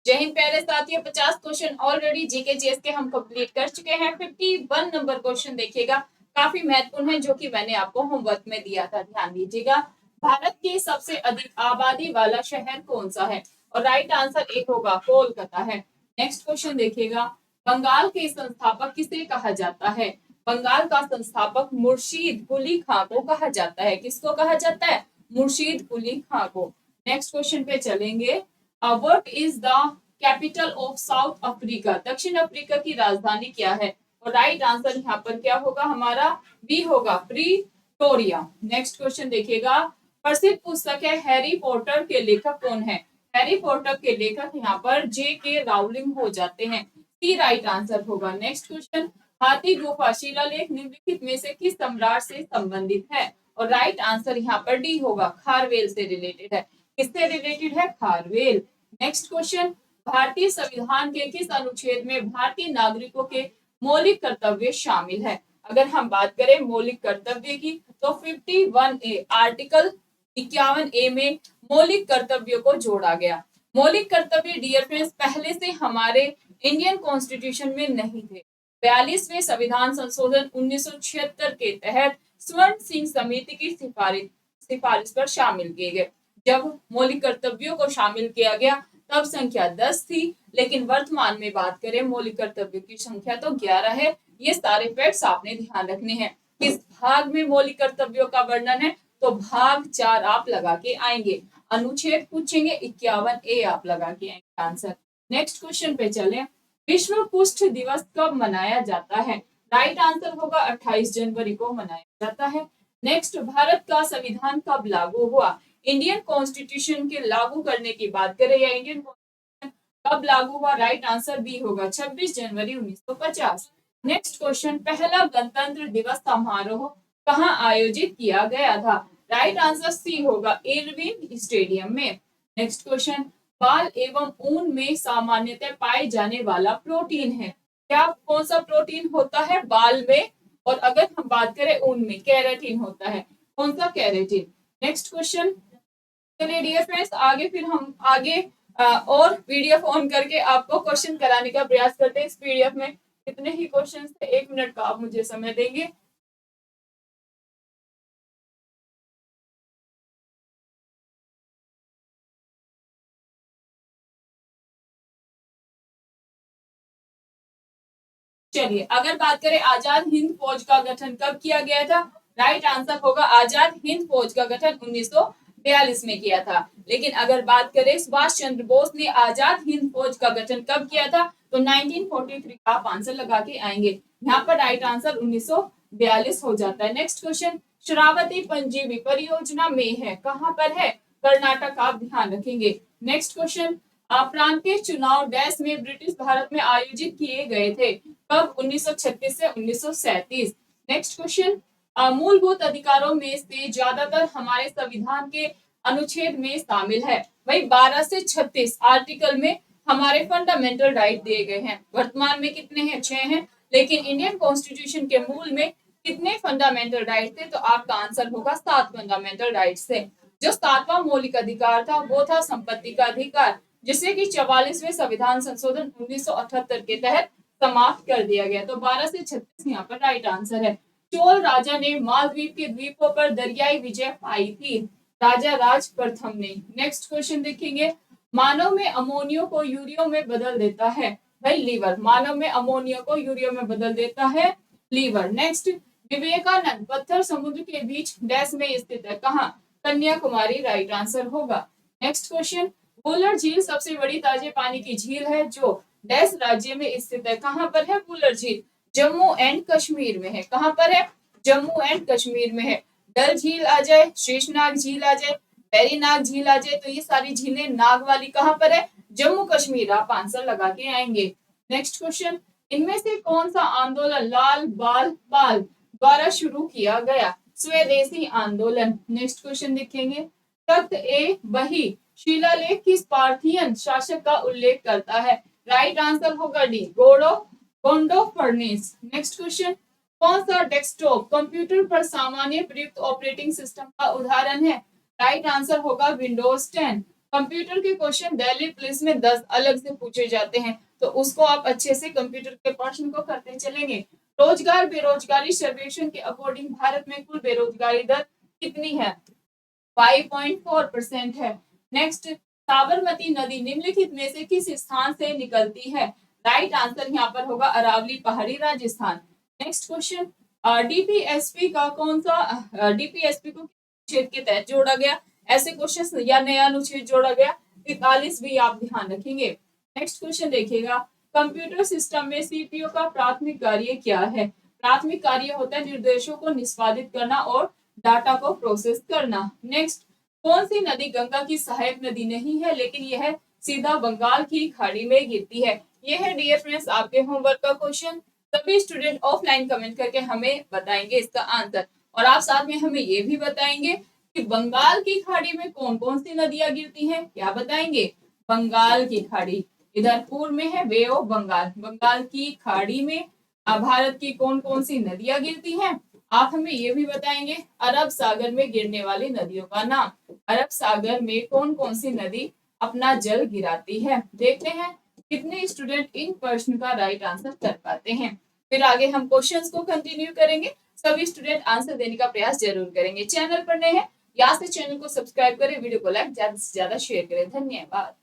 जय हिंद प्यारे साथियों, 50 क्वेश्चन ऑलरेडी जीके जीएस के हम कंप्लीट कर चुके हैं। 51 नंबर क्वेश्चन देखिएगा, काफी महत्वपूर्ण है, जो कि मैंने आपको होमवर्क में दिया था। ध्यान दीजिएगा, भारत की सबसे अधिक आबादी वाला शहर कौन सा है? और राइट आंसर एक होगा कोलकाता है। नेक्स्ट क्वेश्चन देखिएगा, बंगाल के संस्थापक किसे कहा जाता है? बंगाल का संस्थापक मुर्शीद कुली खां को कहा जाता है। किसको कहा जाता है? मुर्शीद कुली खां को। नेक्स्ट क्वेश्चन पे चलेंगे। What is the capital of south Africa? दक्षिण अफ्रीका की राजधानी क्या है? और राइट आंसर यहाँ पर क्या होगा? हमारा बी होगा, प्रीटोरिया। नेक्स्ट क्वेश्चन देखिएगा, प्रसिद्ध पुस्तक है हैरी पॉटर के लेखक कौन है? हैरी पॉटर के लेखक यहाँ पर J.K. राउलिंग हो जाते हैं। सी राइट आंसर होगा। नेक्स्ट क्वेश्चन, हाथी गुफा शिलालेख निम्नलिखित में से किस सम्राट से संबंधित है? और राइट आंसर यहाँ पर डी होगा, खारवेल से रिलेटेड है। किससे रिलेटेड है? खारवेल। नेक्स्ट क्वेश्चन, भारतीय संविधान के किस अनुच्छेद में भारतीय नागरिकों के मौलिक कर्तव्य शामिल है? अगर हम बात करें मौलिक कर्तव्य की, तो 51A आर्टिकल 51A में मौलिक कर्तव्यों को जोड़ा गया। मौलिक कर्तव्य डियर फ्रेंड्स पहले से हमारे इंडियन कॉन्स्टिट्यूशन में नहीं थे। 42वें संविधान संशोधन 1976 के तहत स्वर्ण सिंह समिति की सिफारिश पर शामिल किए गए। जब मौलिक कर्तव्यों को शामिल किया गया तब संख्या 10 थी, लेकिन वर्तमान में बात करें मौलिक कर्तव्यों की संख्या तो 11 है। ये सारे फैक्ट्स आपने ध्यान रखने हैं। किस भाग में मौलिक कर्तव्यों का वर्णन है? तो भाग 4 आप लगा के आएंगे। अनुच्छेद पूछेंगे 51A आप लगा के आएंगे आंसर। नेक्स्ट क्वेश्चन पे चलें। विश्व कुष्ठ दिवस कब मनाया जाता है? राइट आंसर होगा 28 जनवरी को मनाया जाता है। नेक्स्ट, भारत का संविधान कब लागू हुआ? इंडियन कॉन्स्टिट्यूशन के लागू करने की बात करें या इंडियन कॉन्स्टिट्यूशन कब लागू हुआ? राइट आंसर बी होगा, 26 जनवरी 1950। नेक्स्ट क्वेश्चन, पहला गणतंत्र दिवस समारोह कहाँ आयोजित किया गया था? राइट आंसर सी होगा, इरविन स्टेडियम में। नेक्स्ट क्वेश्चन, बाल एवं ऊन में सामान्यतः पाए जाने वाला प्रोटीन है क्या? कौन सा प्रोटीन होता है बाल में? और अगर हम बात करें ऊन में, केराटिन होता है। कौन सा? केराटिन। नेक्स्ट क्वेश्चन, चलिए डियर फ्रेंड्स आगे फिर हम और पीडीएफ ऑन करके आपको क्वेश्चन कराने का प्रयास करते हैं। इस पीडीएफ में कितने ही क्वेश्चन थे? 1 मिनट का आप मुझे समय देंगे। चलिए, अगर बात करें आजाद हिंद फौज का गठन कब किया गया था? राइट आंसर होगा आजाद हिंद फौज का गठन 1942 में किया था। लेकिन अगर बात करें सुभाष चंद्र बोस ने आजाद हिंद फौज का गठन कब किया था? तो 1943 का आप आंसर लगा के आएंगे। यहाँ पर राइट आंसर 1942 हो जाता है। नेक्स्ट क्वेश्चन, शरावती पंजीबी परियोजना में है, कहाँ पर है? कर्नाटक। आप ध्यान रखेंगे। नेक्स्ट क्वेश्चन, प्रांतीय चुनाव डैश में ब्रिटिश भारत में आयोजित किए गए थे कब? 1936 से 1937। नेक्स्ट क्वेश्चन, मूलभूत अधिकारों में से ज्यादातर हमारे संविधान के अनुच्छेद में शामिल है। वही 12 से 36 आर्टिकल में हमारे फंडामेंटल राइट दिए गए हैं। वर्तमान में कितने हैं? 6 हैं। लेकिन इंडियन कॉन्स्टिट्यूशन के मूल में कितने फंडामेंटल राइट थे? तो आपका आंसर होगा 7 फंडामेंटल राइट्स थे। जो 7वां मौलिक अधिकार था वो था संपत्ति का अधिकार, जिसे कि 44वें संविधान संशोधन 1978 के तहत समाप्त कर दिया गया। तो 12 से 36 यहाँ पर राइट आंसर है। चोल राजा ने मालदीव के द्वीपों पर दरियाई विजय पाई थी। राजा राज प्रथम ने। नेक्स्ट क्वेश्चन देखेंगे, मानव में अमोनियो को यूरियो में बदल देता है भाई लीवर। मानव में अमोनिया को यूरियो में बदल देता है लीवर। नेक्स्ट, विवेकानंद पत्थर समुद्र के बीच डैश में स्थित है, कहाँ? कन्याकुमारी राइट आंसर होगा। नेक्स्ट क्वेश्चन, वुलर झील सबसे बड़ी ताजे पानी की झील है जो डैश राज्य में स्थित है, कहाँ पर है वुलर झील? जम्मू एंड कश्मीर में है। कहाँ पर है? जम्मू एंड कश्मीर में है। डल झील आ जाए, शेषनाग झील आ जाए, वेरीनाग झील आ जाए, तो ये सारी झीलें नाग वाली कहाँ पर है? जम्मू कश्मीर। आप आंसर लगा के आएंगे। नेक्स्ट क्वेश्चन, इनमें से कौन सा आंदोलन लाल बाल पाल द्वारा शुरू किया गया? स्वदेशी आंदोलन। नेक्स्ट क्वेश्चन देखेंगे, तख्त ए बही शिलालेख किस पार्थियन शासक का उल्लेख करता है? राइट आंसर होगा डी, गोंडो फर्नेस। नेक्स्ट क्वेश्चन, कौन सा डेस्कटॉप कंप्यूटर पर सामान्य प्रयुक्त ऑपरेटिंग सिस्टम का उदाहरण है? राइट आंसर होगा विंडोज 10। कंप्यूटर के क्वेश्चन डेली पुलिस में 10 अलग से पूछे जाते हैं, तो उसको आप अच्छे से कंप्यूटर के प्रश्न को करते चलेंगे। रोजगार बेरोजगारी सर्वेक्षण के अकॉर्डिंग भारत में कुल बेरोजगारी दर कितनी है? 5.4% है। नेक्स्ट, साबरमती नदी निम्नलिखित में से किस स्थान से निकलती है? राइट आंसर यहाँ पर होगा अरावली पहाड़ी राजस्थान। नेक्स्ट क्वेश्चन, डीपीएसपी का कौन सा डीपीएसपी को अनुच्छेद के तहत जोड़ा गया? ऐसे क्वेश्चन या नया अनुच्छेद जोड़ा गया? 41 भी आप ध्यान रखेंगे। नेक्स्ट क्वेश्चन देखिएगा, कंप्यूटर सिस्टम में सीपीयू का प्राथमिक कार्य क्या है? प्राथमिक कार्य होता है निर्देशों को निष्पादित करना और डाटा को प्रोसेस करना। नेक्स्ट, कौन सी नदी गंगा की सहायक नदी नहीं है लेकिन यह सीधा बंगाल की खाड़ी में गिरती है? यह है डियर फ्रेंड्स आपके होमवर्क का क्वेश्चन। सभी स्टूडेंट ऑफलाइन कमेंट करके हमें बताएंगे इसका आंसर, और आप साथ में हमें ये भी बताएंगे कि बंगाल की खाड़ी में कौन कौन सी नदियां गिरती हैं। क्या बताएंगे? बंगाल की खाड़ी इधर पूर्व में है, वे ऑफ बंगाल। बंगाल की खाड़ी में भारत की कौन कौन सी नदियां गिरती हैं। आप हमें ये भी बताएंगे अरब सागर में गिरने वाली नदियों का नाम। अरब सागर में कौन कौन सी नदी अपना जल गिराती है? देखते हैं कितने स्टूडेंट इन प्रश्न का राइट आंसर कर पाते हैं। फिर आगे हम क्वेश्चंस को कंटिन्यू करेंगे। सभी स्टूडेंट आंसर देने का प्रयास जरूर करेंगे। चैनल पर नए हैं, यहाँ से चैनल को सब्सक्राइब करें, वीडियो को लाइक ज्यादा से ज्यादा शेयर करें। धन्यवाद।